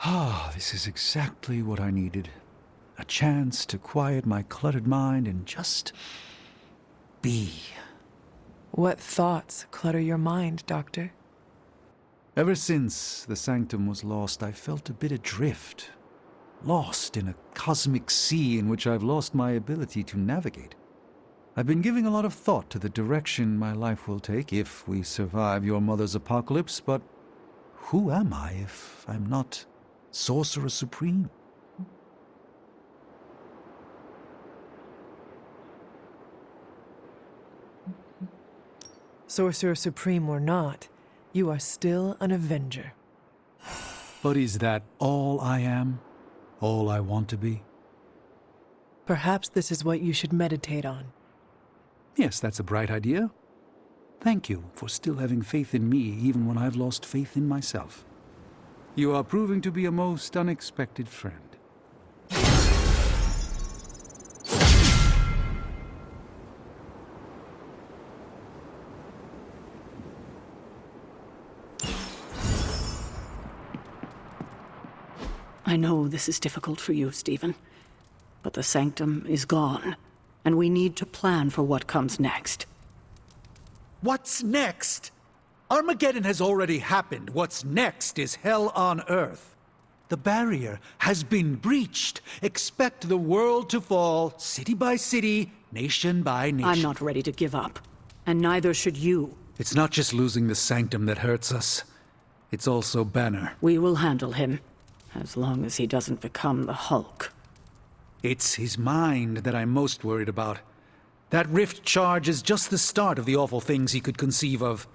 Ah, this is exactly what I needed. A chance to quiet my cluttered mind and just be. What thoughts clutter your mind, Doctor? Ever since the sanctum was lost, I felt a bit adrift. Lost in a cosmic sea in which I've lost my ability to navigate. I've been giving a lot of thought to the direction my life will take if we survive your mother's apocalypse, but who am I if I'm not Sorcerer Supreme? Sorcerer Supreme or not, you are still an Avenger. But is that all I am? All I want to be? Perhaps this is what you should meditate on. Yes, that's a bright idea. Thank you for still having faith in me even when I've lost faith in myself. You are proving to be a most unexpected friend. I know this is difficult for you, Stephen, but the sanctum is gone, and we need to plan for what comes next. What's next? Armageddon has already happened. What's next is hell on Earth. The barrier has been breached. Expect the world to fall, city by city, nation by nation. I'm not ready to give up, and neither should you. It's not just losing the sanctum that hurts us. It's also Banner. We will handle him, as long as he doesn't become the Hulk. It's his mind that I'm most worried about. That rift charge is just the start of the awful things he could conceive of.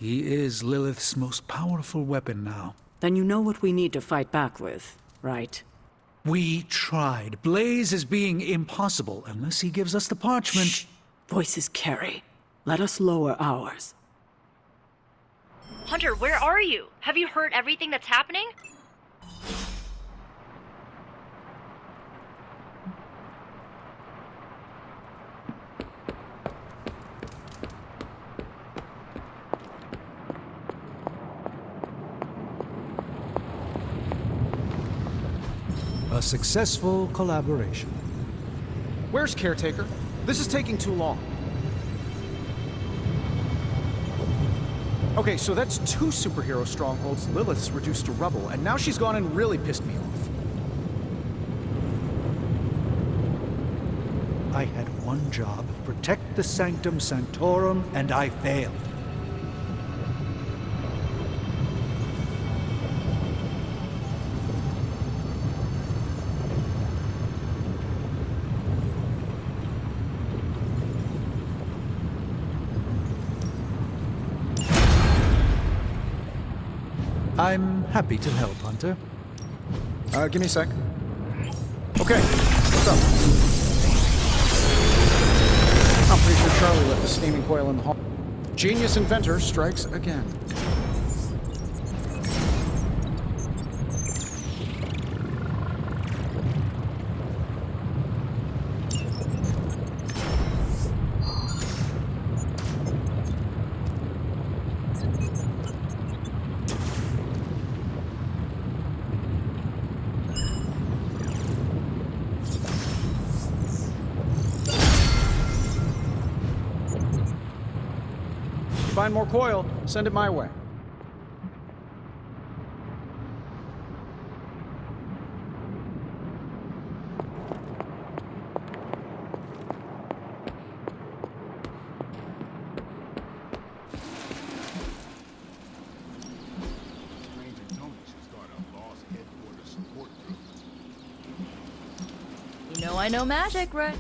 He is Lilith's most powerful weapon now. Then you know what we need to fight back with, right? We tried. Blaze is being impossible unless he gives us the parchment. Shh. Voices carry. Let us lower ours. Hunter, where are you? Have you heard everything that's happening? A successful collaboration. Where's Caretaker? This is taking too long. Okay, so that's 2 superhero strongholds Lilith's reduced to rubble, and now she's gone and really pissed me off. I had one job, protect the Sanctum Sanctorum, and I failed. I'm happy to help, Hunter. Give me a sec. Okay, what's up? I'm pretty sure Charlie left the steaming coil in the hall. Genius inventor strikes again. Find more coil, send it my way. You know I know magic, right?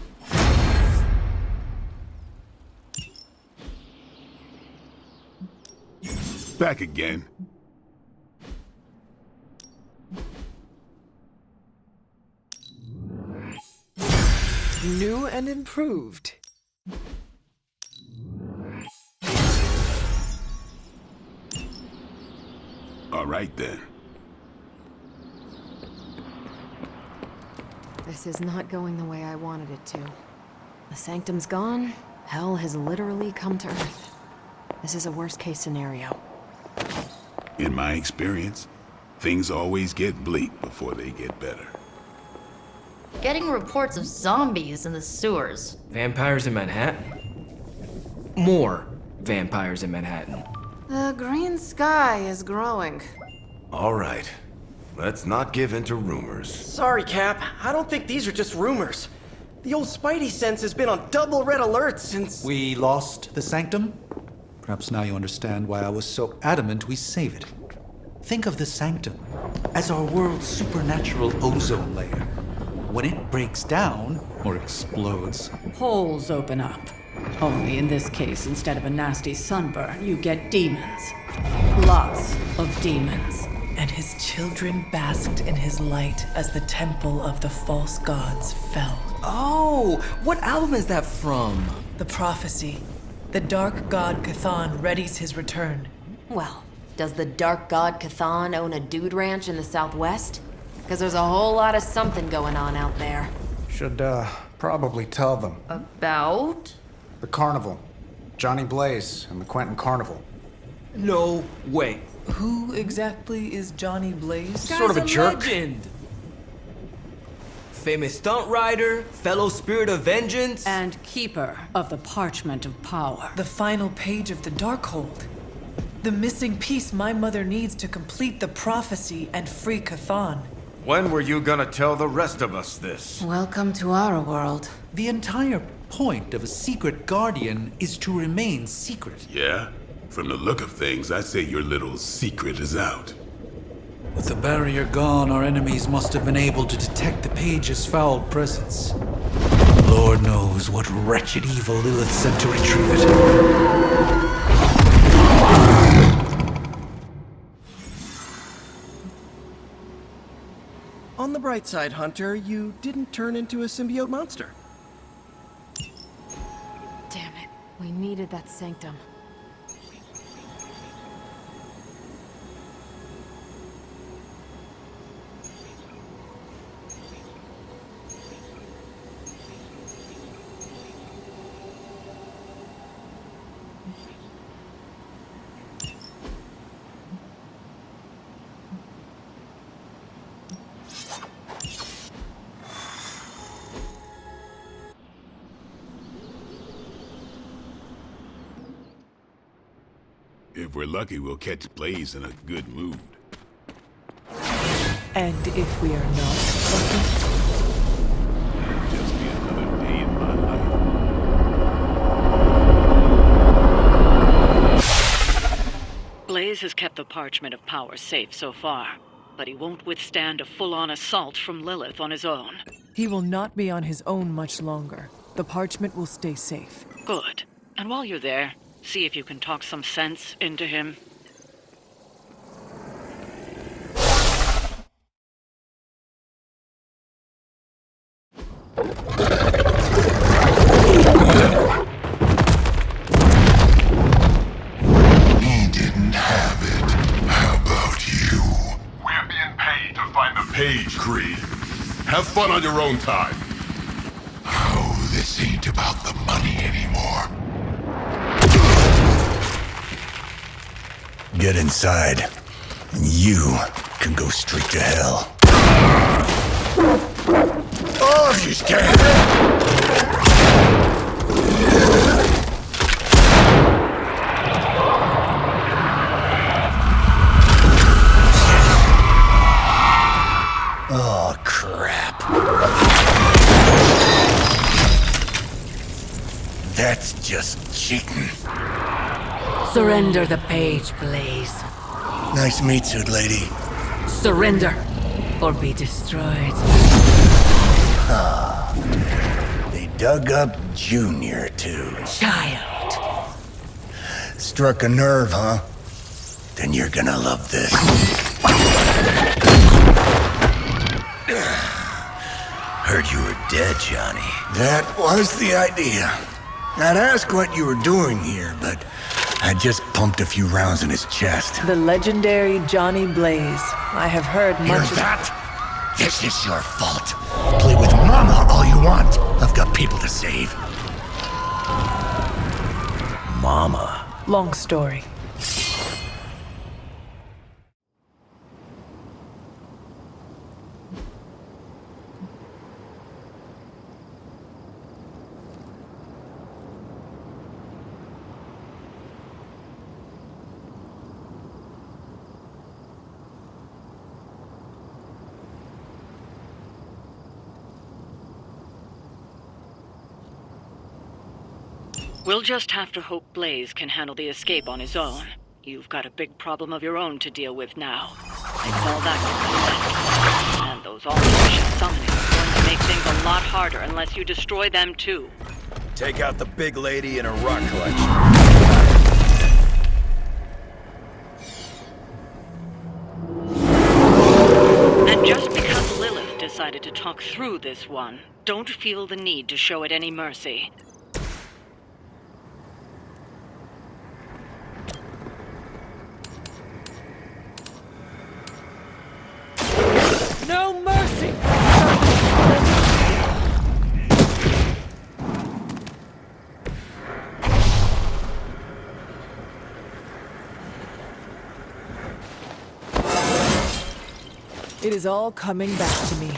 Back again. New and improved. All right then. This is not going the way I wanted it to. The Sanctum's gone. Hell has literally come to Earth. This is a worst-case scenario. In my experience, Things always get bleak before they get better. Getting reports of zombies in the sewers. Vampires in Manhattan? More vampires in Manhattan. The green sky is growing. All right. Let's not give in to rumors. Sorry, Cap. I don't think these are just rumors. The old Spidey sense has been on double red alert since... We lost the Sanctum? Perhaps now you understand why I was so adamant we save it. Think of the Sanctum as our world's supernatural ozone layer. When it breaks down, or explodes, Holes open up. Only in this case, instead of a nasty sunburn, you get demons. Lots of demons. And his children basked in his light as the temple of the false gods fell. Oh, what album is that from? The prophecy. The dark god Cthon readies his return. Well, does the dark god Cthon own a dude ranch in the southwest? Because there's a whole lot of something going on out there. Should, probably tell them. About? The carnival. Johnny Blaze and the Quentin Carnival. No way. Who exactly is Johnny Blaze? Sort of a jerk. Legend. Famous stunt rider, fellow spirit of vengeance. And keeper of the Parchment of Power. The final page of the Darkhold. The missing piece my mother needs to complete the prophecy and free Cthon. When were you gonna tell the rest of us this? Welcome to our world. the entire point of a secret guardian is to remain secret. Yeah? From the look of things, I'd say your little secret is out. With the barrier gone, our enemies must have been able to detect the page's foul presence. Lord knows what wretched evil Lilith sent to retrieve it. On the bright side, Hunter, you didn't turn into a symbiote monster. Damn it. We needed that sanctum. If we're lucky, we'll catch Blaze in a good mood. And if we are not lucky? It'll just be another day in my life. Blaze has kept the Parchment of Power safe so far, but he won't withstand a full-on assault from Lilith on his own. He will not be on his own much longer. The parchment will stay safe. Good. And while you're there, see if you can talk some sense into him. He didn't have it. How about you? We're being paid to find the page, Creed. Have fun on your own time. Oh, this ain't about the money anymore. Get inside, and you can go straight to hell. Oh, she's dead! Oh, crap. That's just cheating. Surrender the page, Blaze. Nice meat suit, lady. Surrender, or be destroyed. They dug up Junior, too. Child. Struck a nerve, huh? Then you're gonna love this. Heard you were dead, Johnny. That was the idea. I'd ask what you were doing here, but I just pumped a few rounds in his chest. The legendary Johnny Blaze. I have heard Hear much of... that? This is your fault. Play with Mama all you want. I've got people to save. Mama. Long story. We'll just have to hope Blaze can handle the escape on his own. You've got a big problem of your own to deal with now. I call that your list. And those all-efficient summonings are going to make things a lot harder unless you destroy them too. Take out the big lady and her rock collection. And just because Lilith decided to talk through this one, don't feel the need to show it any mercy. No mercy! It is all coming back to me.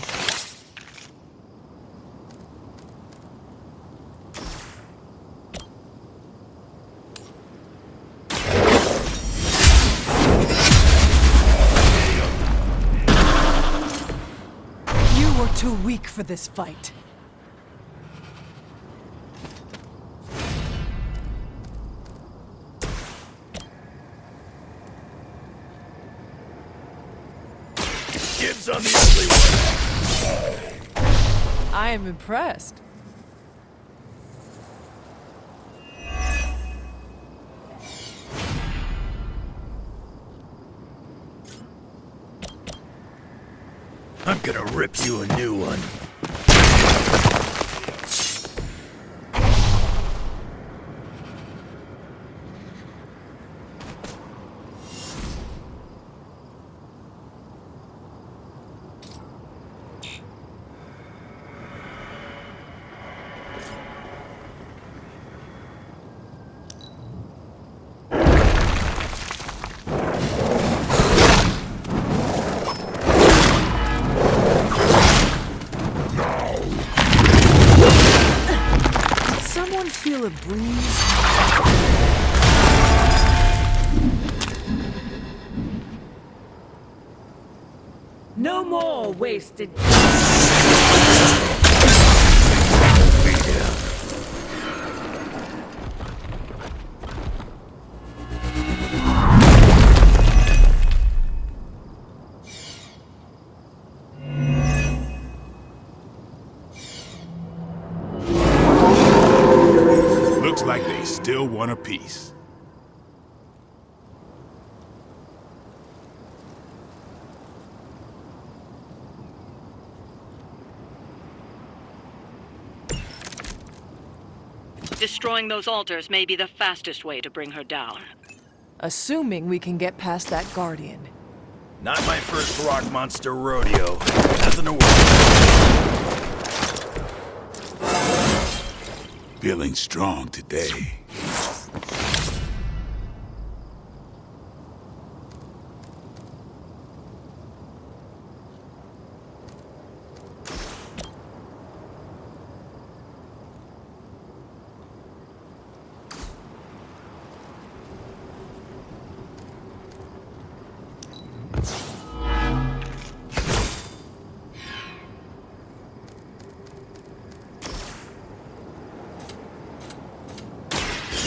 You were too weak for this fight. Dibs on the ugly one. I am impressed. I'm gonna rip you a new one. Someone feel a breeze? No more wasted Looks like they still want a piece. Destroying those altars may be the fastest way to bring her down. Assuming we can get past that Guardian. Not my first rock monster rodeo. Nothing to worry. Feeling strong today.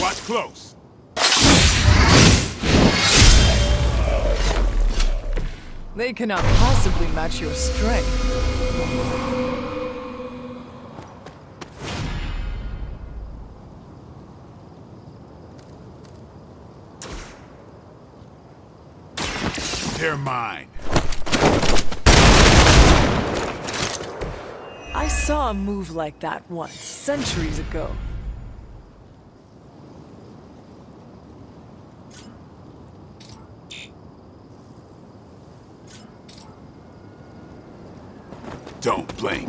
Watch close. They cannot possibly match your strength. They're mine. I saw a move like that once, centuries ago. Don't blink.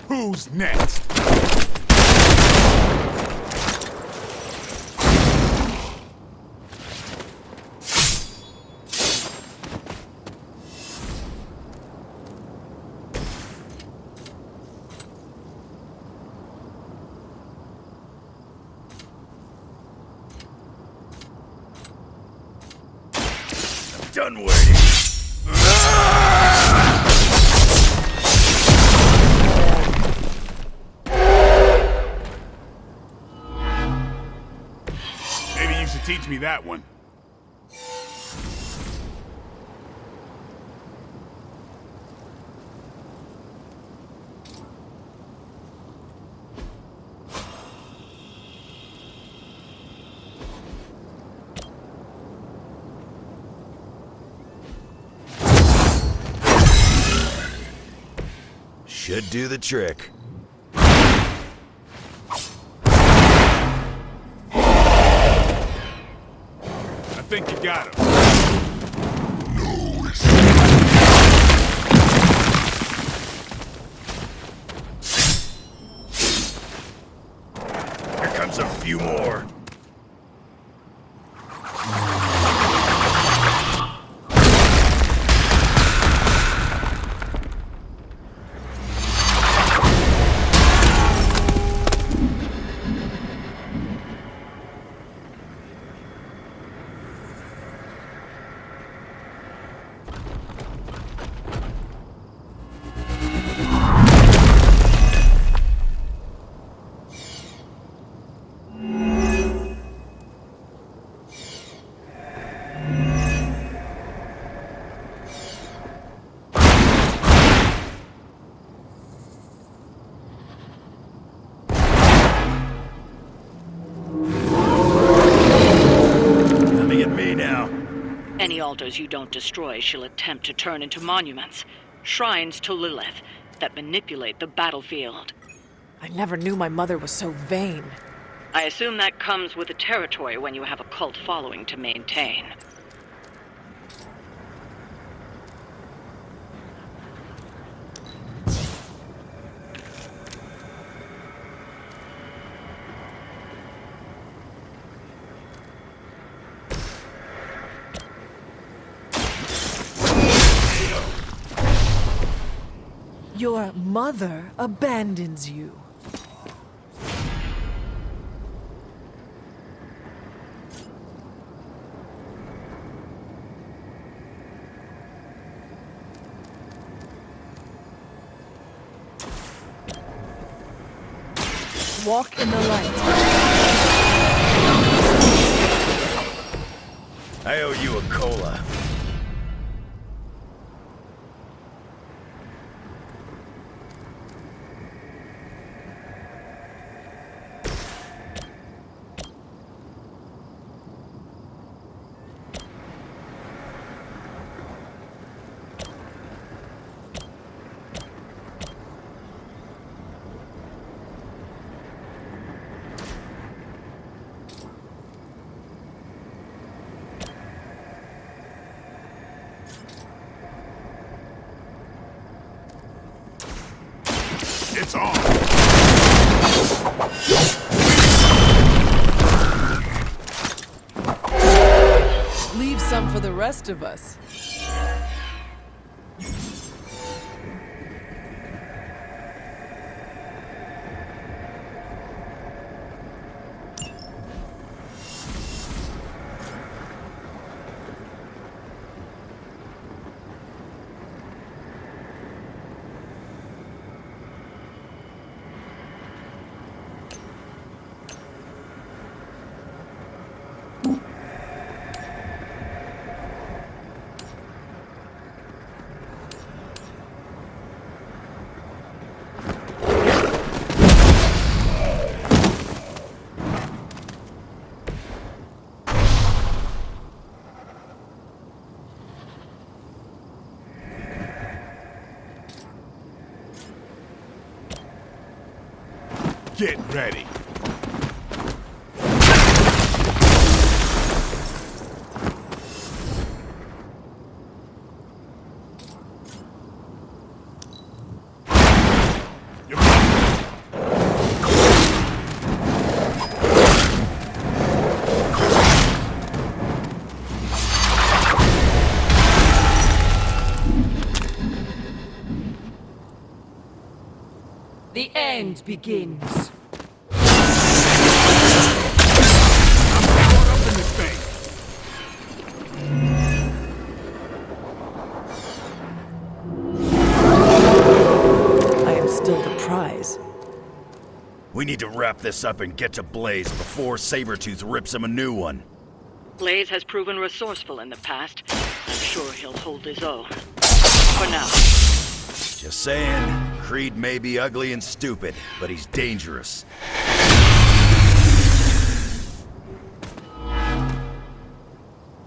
Who's next? done waiting. Maybe you should teach me that one. Should do the trick. I think you got him. Here comes a few more. Any altars you don't destroy, she'll attempt to turn into monuments, shrines to Lilith, that manipulate the battlefield. I never knew my mother was so vain. I assume that comes with the territory when you have a cult following to maintain. Your mother abandons you. Walk in the light. I owe you a cola. It's on! Leave some for the rest of us. Get ready. The end begins. We need to wrap this up and get to Blaze before Sabretooth rips him a new one. Blaze has proven resourceful in the past. I'm sure he'll hold his own. For now. Just saying, Creed may be ugly and stupid, but he's dangerous.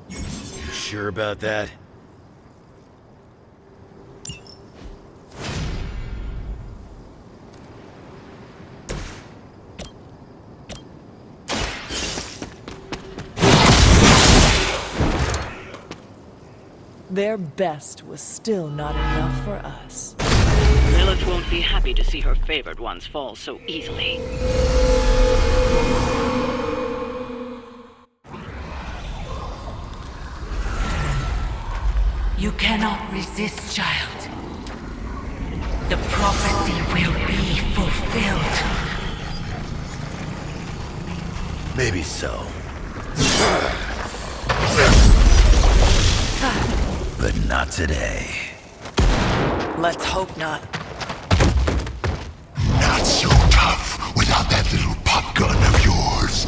You sure about that? Their best was still not enough for us. Lilith won't be happy to see her favored ones fall so easily. You cannot resist, child. The prophecy will be fulfilled. Maybe so. But not today. Let's hope not. Not so tough without that little pop gun of yours.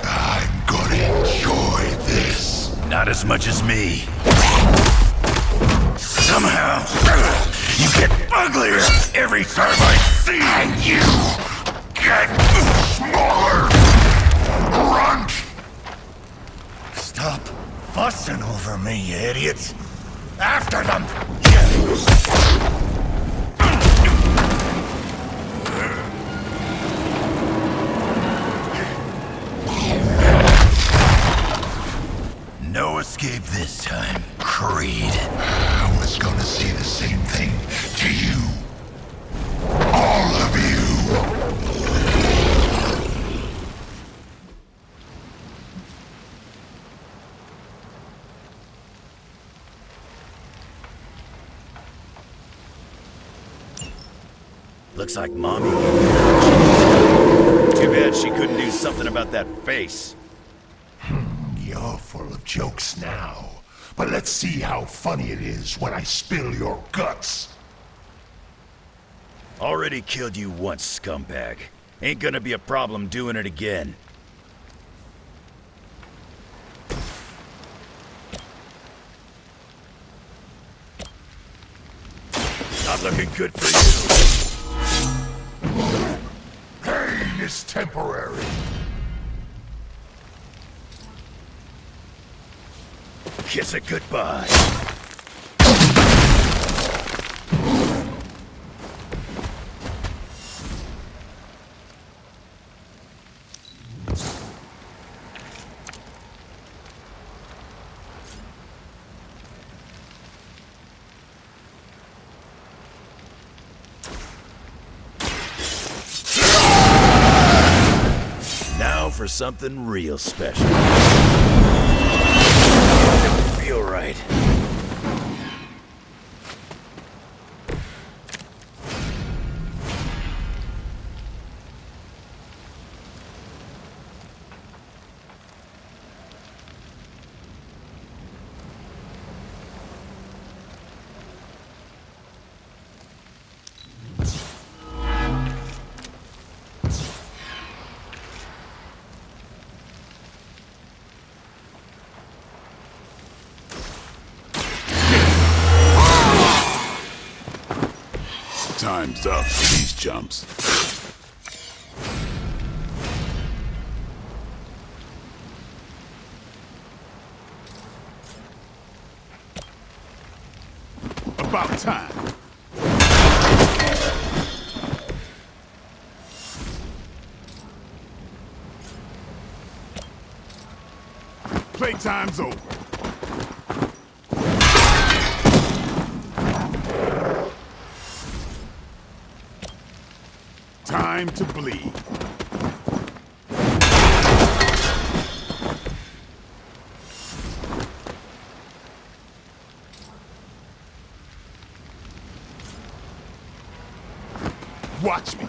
I'm gonna enjoy this. Not as much as me. Somehow, you get uglier every time I see you. And you get smaller. Runt! Stop fussing over me, you idiots. After them! No escape this time, Creed. I was gonna say the same thing to you. All of you. Looks like Mommy. Too bad she couldn't do something about that face. You're full of jokes now. But let's see how funny it is when I spill your guts. Already killed you once, scumbag. Ain't gonna be a problem doing it again. Not looking good for you. Pain is temporary. Kiss it goodbye. Now for something real special. Feel right. Time's up for these jumps. About time. Playtime's over. Time to bleed. Watch me.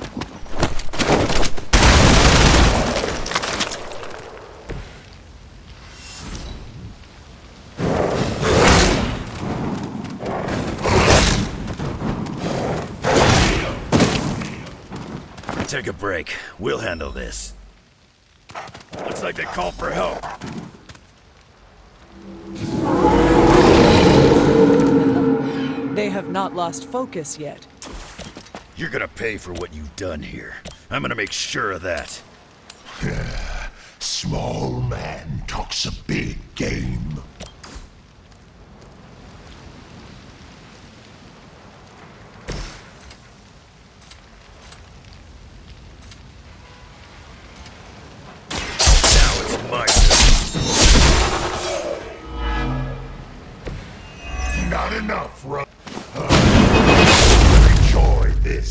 Take a break. We'll handle this. Looks like they called for help. They have not lost focus yet. You're gonna pay for what you've done here. I'm gonna make sure of that. Small man talks a big game. Now it's my turn. Not enough, Run. Enjoy this.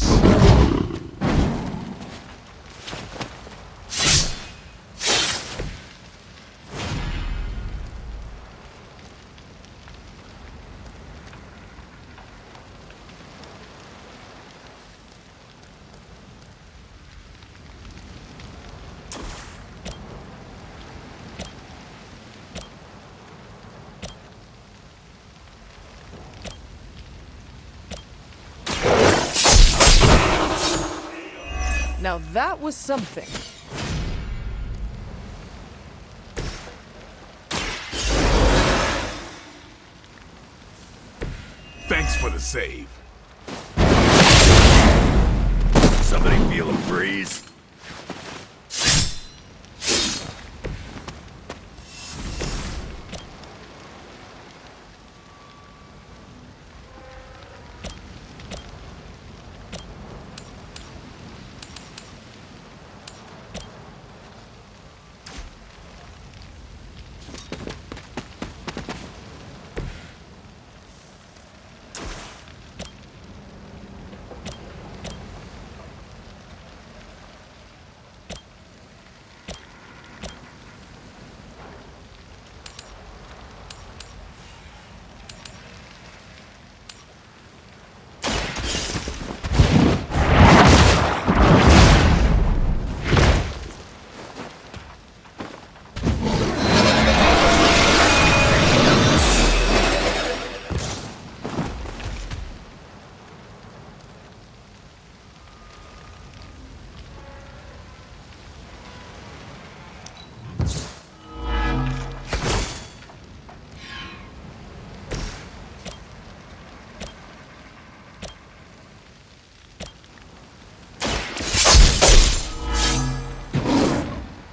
Now that was something. Thanks for the save. Somebody feel a breeze?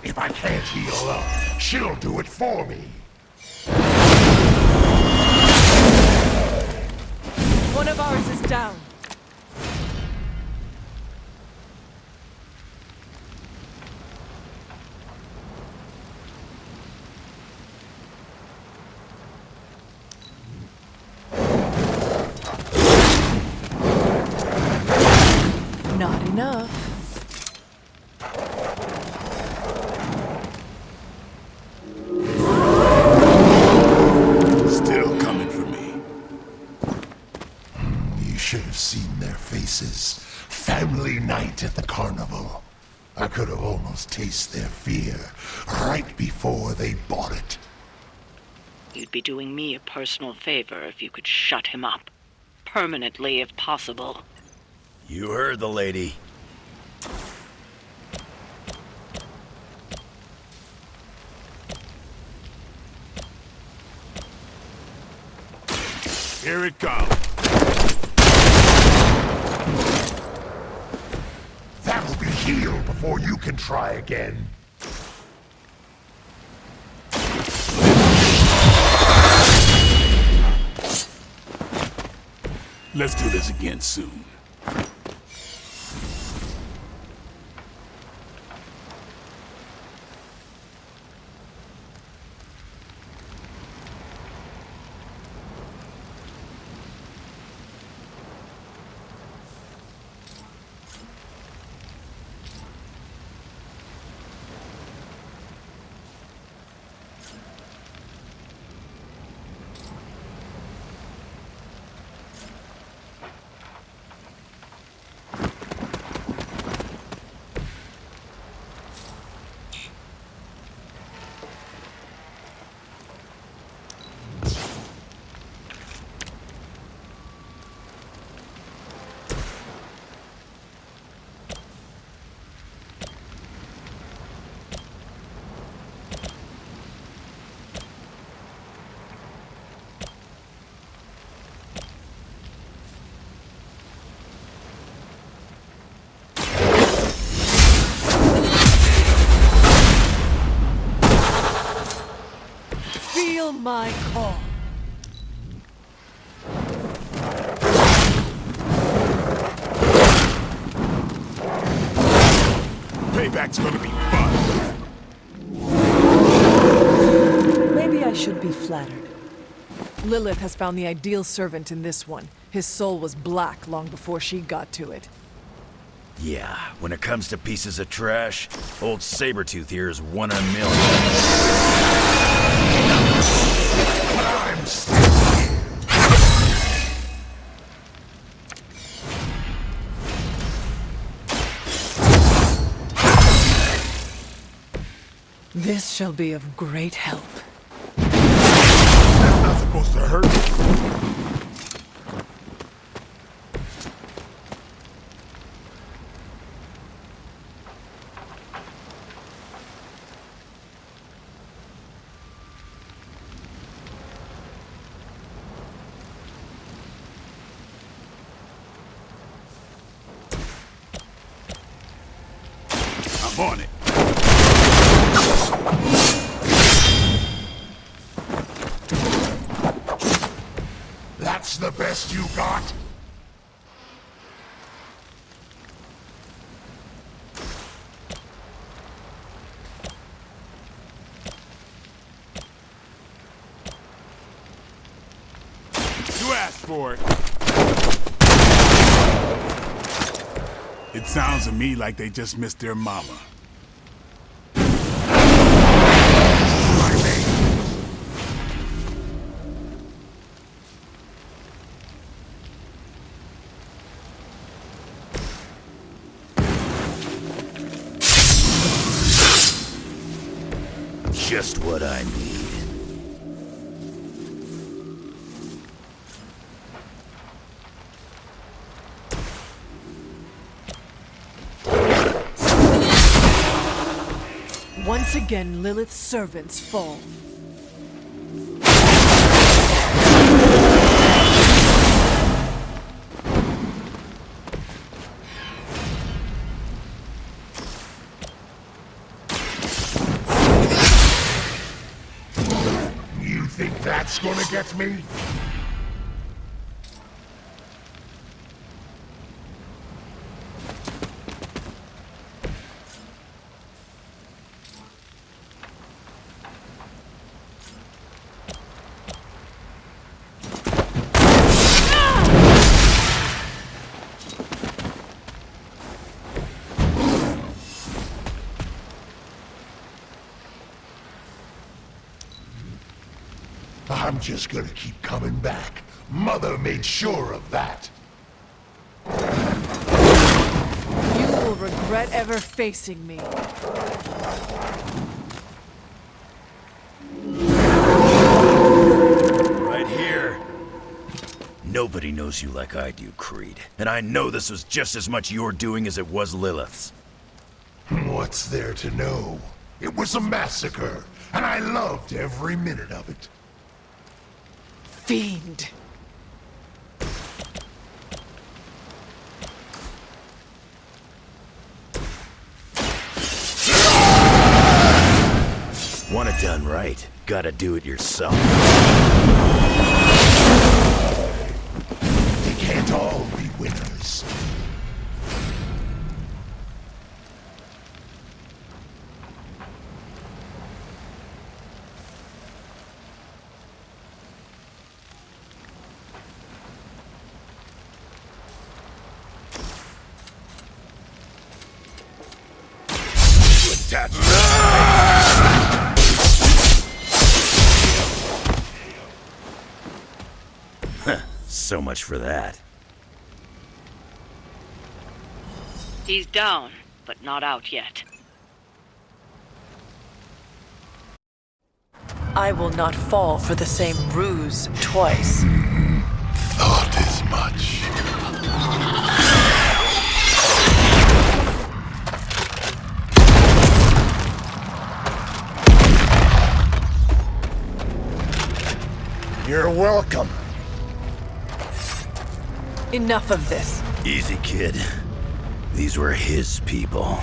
If I can't heal up, she'll do it for me. One of ours is down. Not enough. Still coming for me. You should have seen their faces. Family night at the carnival. I could have almost tasted their fear right before they bought it. You'd be doing me a personal favor if you could shut him up. Permanently, if possible. You heard the lady. Here it comes. That'll be healed before you can try again. Let's do this again soon. Feel my call. Payback's gonna be fun. Maybe I should be flattered. Lilith has found the ideal servant in this one. His soul was black long before she got to it. Yeah, when it comes to pieces of trash, old Sabretooth here is 1 in a million. I'm still here. This shall be of great help. That's not supposed to hurt. I'm on it. That's the best you got? You asked for it. It sounds to me like they just missed their mama. Just what I need. Once again, Lilith's servants fall. You think that's gonna get me? I'm just gonna keep coming back. Mother made sure of that. You will regret ever facing me. Right here. Nobody knows you like I do, Creed. And I know this was just as much your doing as it was Lilith's. What's there to know? It was a massacre, and I loved every minute of it. Fiend. Want it done right, gotta do it yourself. They can't all be winners. So much for that. He's down, but not out yet. I will not fall for the same ruse twice. Thought as much. You're welcome. Enough of this. Easy, kid. These were his people.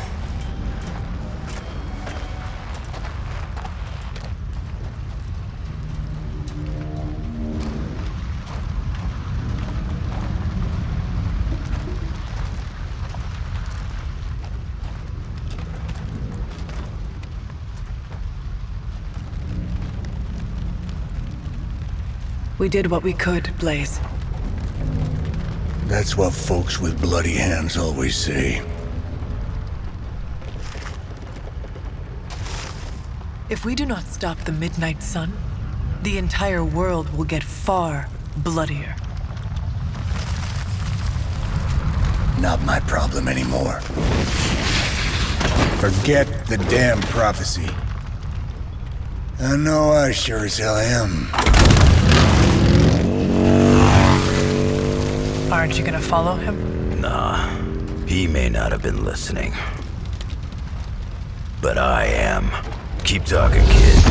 We did what we could, Blaze. That's what folks with bloody hands always say. If we do not stop the Midnight Sun, the entire world will get far bloodier. Not my problem anymore. Forget the damn prophecy. I know I sure as hell am. Aren't you gonna follow him? Nah, he may not have been listening. But I am. Keep talking, kid.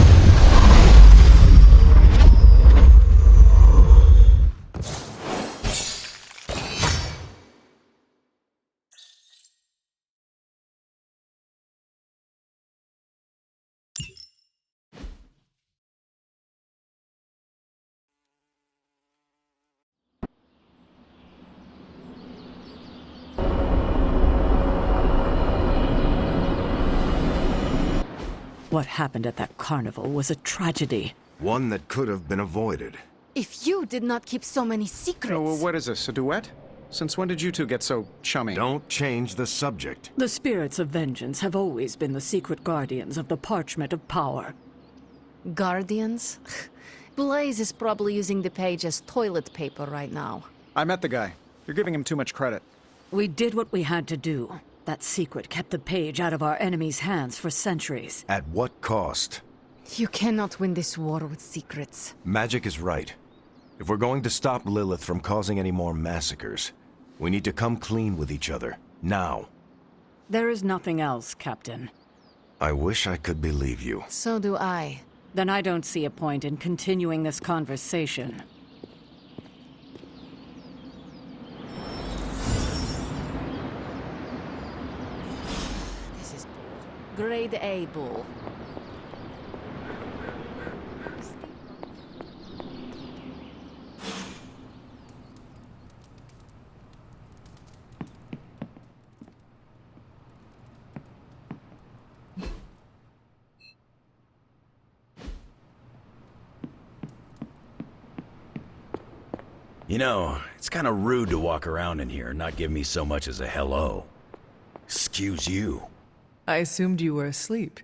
What happened at that carnival was a tragedy. One that could have been avoided. If you did not keep so many secrets... Oh, what is this, a duet? Since when did you two get so chummy? Don't change the subject. The spirits of vengeance have always been the secret guardians of the parchment of power. Guardians? Blaze is probably using the page as toilet paper right now. I met the guy. You're giving him too much credit. We did what we had to do. That secret kept the page out of our enemies' hands for centuries. At what cost? You cannot win this war with secrets. Magic is right. If we're going to stop Lilith from causing any more massacres, we need to come clean with each other. Now. There is nothing else, Captain. I wish I could believe you. So do I. Then I don't see a point in continuing this conversation. This is bull. Grade A bull. You know, it's kind of rude to walk around in here and not give me so much as a hello. Excuse you. I assumed you were asleep.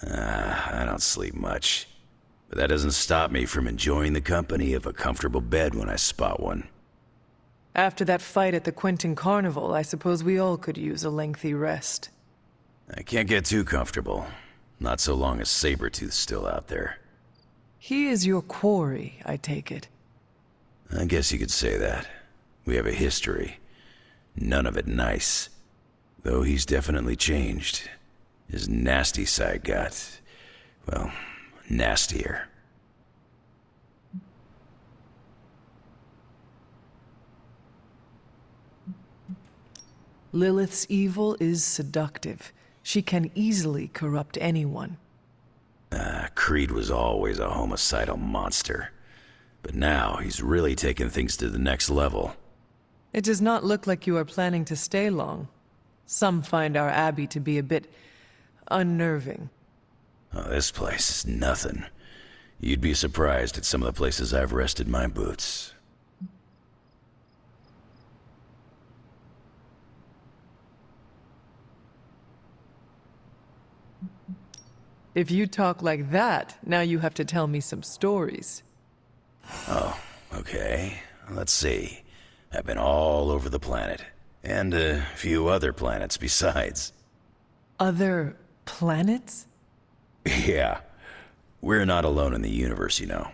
I don't sleep much. But that doesn't stop me from enjoying the company of a comfortable bed when I spot one. After that fight at the Quentin Carnival, I suppose we all could use a lengthy rest. I can't get too comfortable. Not so long as Sabretooth's still out there. He is your quarry, I take it. I guess you could say that. We have a history. None of it nice. Though he's definitely changed. His nasty side got, well, nastier. Lilith's evil is seductive. She can easily corrupt anyone. Creed was always a homicidal monster. But now he's really taken things to the next level. It does not look like you are planning to stay long. Some find our abbey to be a bit unnerving. Oh, this place is nothing. You'd be surprised at some of the places I've rested my boots. If you talk like that, now you have to tell me some stories. Oh, okay. Let's see. I've been all over the planet. And a few other planets besides. Other planets? Yeah. We're not alone in the universe, you know.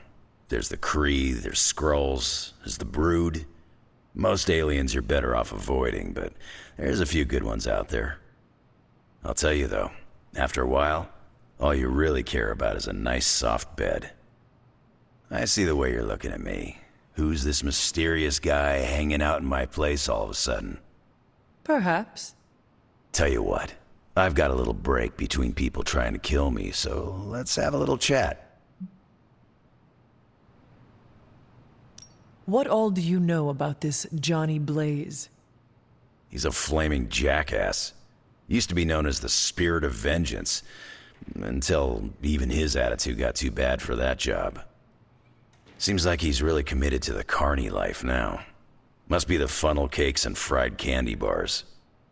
There's the Kree, there's Skrulls, there's the Brood. Most aliens you're better off avoiding, but there's a few good ones out there. I'll tell you though, after a while, all you really care about is a nice soft bed. I see the way you're looking at me. Who's this mysterious guy hanging out in my place all of a sudden? Perhaps. Tell you what, I've got a little break between people trying to kill me, so let's have a little chat. What all do you know about this Johnny Blaze? He's a flaming jackass. Used to be known as the Spirit of Vengeance, until even his attitude got too bad for that job. Seems like he's really committed to the carny life now. Must be the funnel cakes and fried candy bars.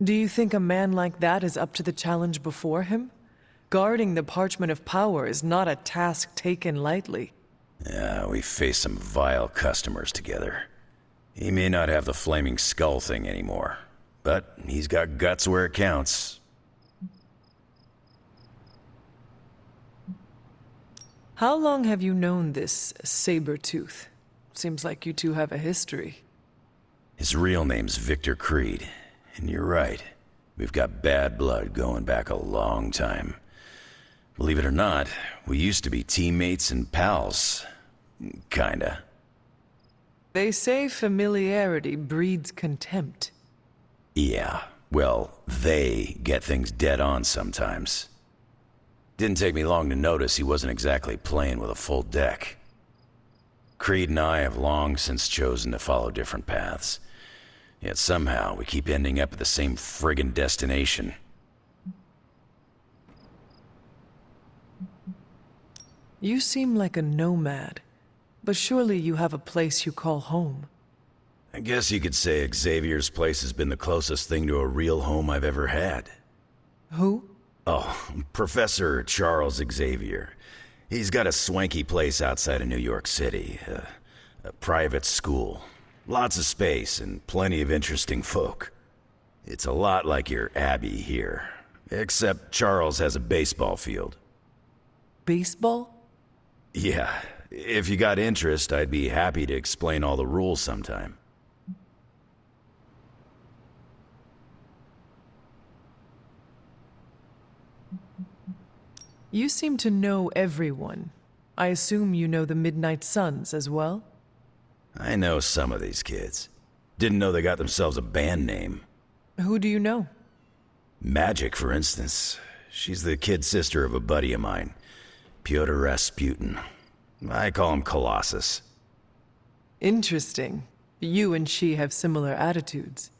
Do you think a man like that is up to the challenge before him? Guarding the Parchment of Power is not a task taken lightly. Yeah, we faced some vile customers together. He may not have the flaming skull thing anymore, but he's got guts where it counts. How long have you known this Sabertooth? Seems like you two have a history. His real name's Victor Creed, and you're right. We've got bad blood going back a long time. Believe it or not, we used to be teammates and pals. Kinda. They say familiarity breeds contempt. Yeah, well, they get things dead on sometimes. Didn't take me long to notice he wasn't exactly playing with a full deck. Creed and I have long since chosen to follow different paths. Yet somehow we keep ending up at the same friggin' destination. You seem like a nomad, but surely you have a place you call home. I guess you could say Xavier's place has been the closest thing to a real home I've ever had. Who? Oh, Professor Charles Xavier. He's got a swanky place outside of New York City. A private school. Lots of space and plenty of interesting folk. It's a lot like your Abbey here. Except Charles has a baseball field. Baseball? Yeah. If you got interest, I'd be happy to explain all the rules sometime. You seem to know everyone. I assume you know the Midnight Suns as well? I know some of these kids. Didn't know they got themselves a band name. Who do you know? Magic, for instance. She's the kid sister of a buddy of mine, Pyotr Rasputin. I call him Colossus. Interesting. You and she have similar attitudes.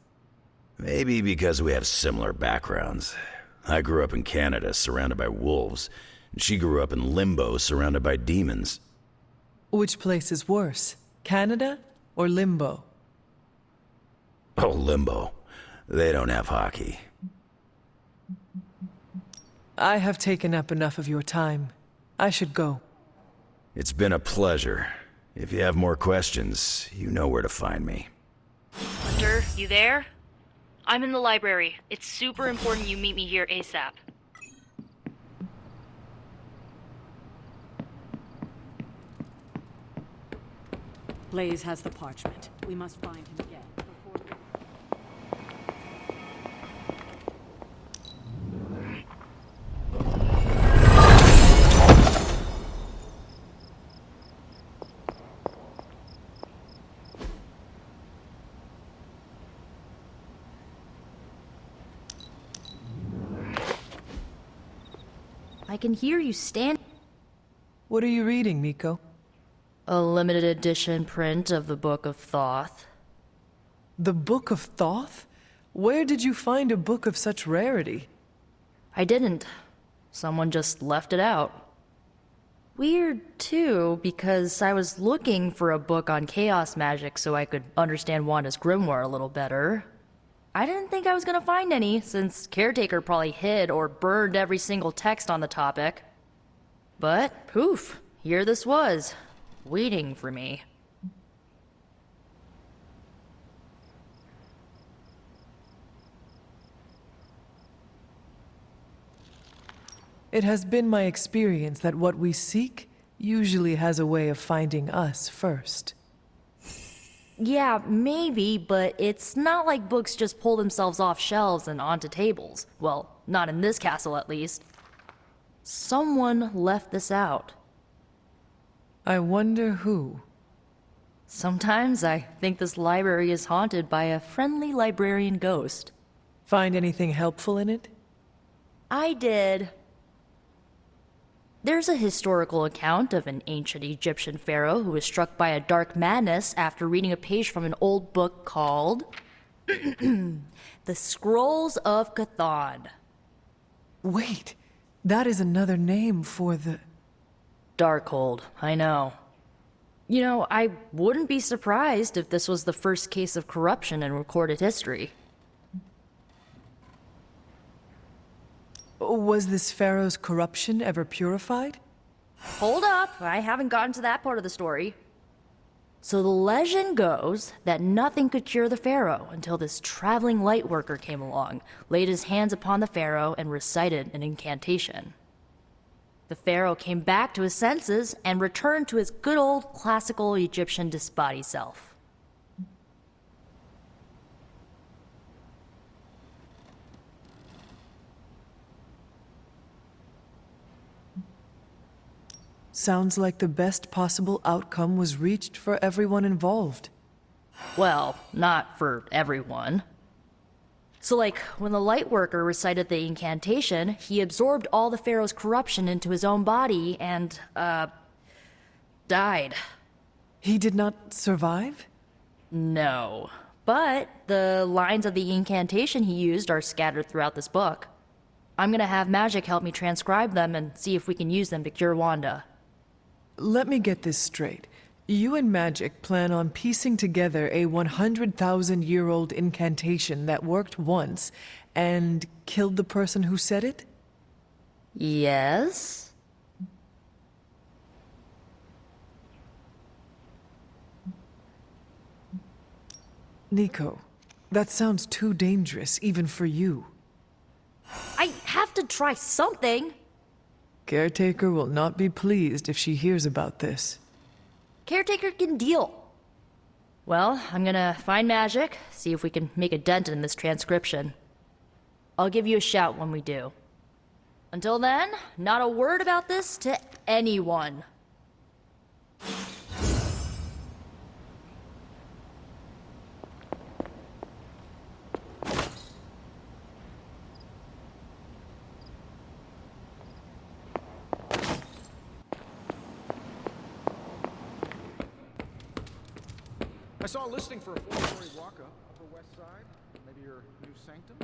Maybe because we have similar backgrounds. I grew up in Canada, surrounded by wolves, and she grew up in Limbo, surrounded by demons. Which place is worse, Canada or Limbo? Oh, Limbo. They don't have hockey. I have taken up enough of your time. I should go. It's been a pleasure. If you have more questions, you know where to find me. Hunter, you there? I'm in the library. It's super important you meet me here ASAP. Blaze has the parchment. We must find him again. I can hear you stand. What are you reading, Miko? A limited edition print of the Book of Thoth. The Book of Thoth? Where did you find a book of such rarity? I didn't. Someone just left it out. Weird, too, because I was looking for a book on chaos magic so I could understand Wanda's grimoire a little better. I didn't think I was gonna find any, since Caretaker probably hid or burned every single text on the topic. But, poof, here this was, waiting for me. It has been my experience that what we seek usually has a way of finding us first. Yeah, maybe, but it's not like books just pull themselves off shelves and onto tables. Well, not in this castle at least. Someone left this out. I wonder who. Sometimes I think this library is haunted by a friendly librarian ghost. Find anything helpful in it? I did. There's a historical account of an ancient Egyptian pharaoh who was struck by a dark madness after reading a page from an old book called The Scrolls of Chthon. Wait, that is another name for the... Darkhold, I know. You know, I wouldn't be surprised if this was the first case of corruption in recorded history. Was this pharaoh's corruption ever purified? Hold up, I haven't gotten to that part of the story. So the legend goes that nothing could cure the pharaoh until this traveling light worker came along, laid his hands upon the pharaoh, and recited an incantation. The pharaoh came back to his senses and returned to his good old classical Egyptian disbody self. Sounds like the best possible outcome was reached for everyone involved. Well, not for everyone. So like, when the light worker recited the incantation, he absorbed all the pharaoh's corruption into his own body and, died. He did not survive? No. But the lines of the incantation he used are scattered throughout this book. I'm gonna have Magic help me transcribe them and see if we can use them to cure Wanda. Let me get this straight. You and Magic plan on piecing together a 100,000-year-old incantation that worked once and killed the person who said it? Yes? Nico, that sounds too dangerous even for you. I have to try something! Caretaker will not be pleased if she hears about this. Caretaker can deal. Well, I'm gonna find Magic, see if we can make a dent in this transcription. I'll give you a shout when we do. Until then, not a word about this to anyone. I saw a listing for a 4-story walk-up, Upper West Side. Maybe your new sanctum?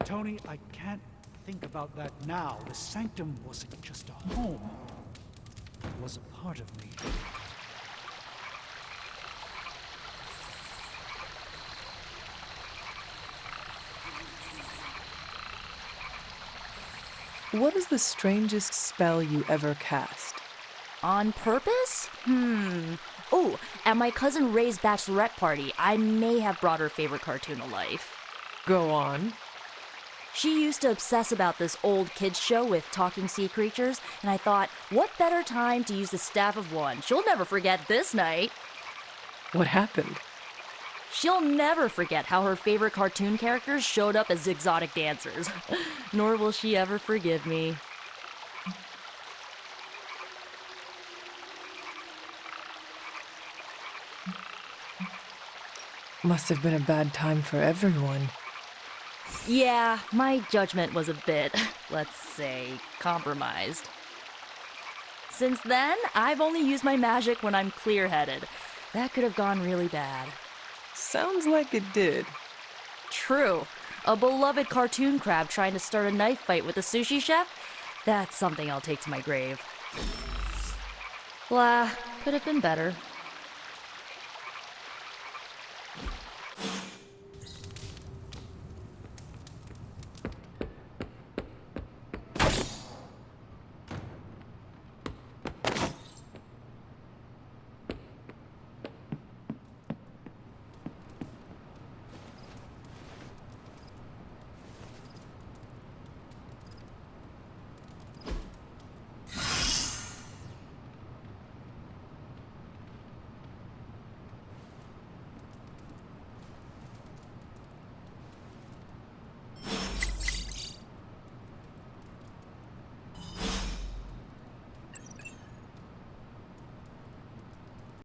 Tony, I can't think about that now. The sanctum wasn't just a home. It was a part of me. What is the strangest spell you ever cast? On purpose? Oh, at my cousin Ray's bachelorette party, I may have brought her favorite cartoon to life. Go on. She used to obsess about this old kids show with talking sea creatures, and I thought, what better time to use the Staff of One? She'll never forget this night. What happened? She'll never forget how her favorite cartoon characters showed up as exotic dancers. Nor will she ever forgive me. Must have been a bad time for everyone. Yeah, my judgment was a bit, let's say, compromised. Since then, I've only used my magic when I'm clear-headed. That could have gone really bad. Sounds like it did. True. A beloved cartoon crab trying to start a knife fight with a sushi chef? That's something I'll take to my grave. Blah, could have been better.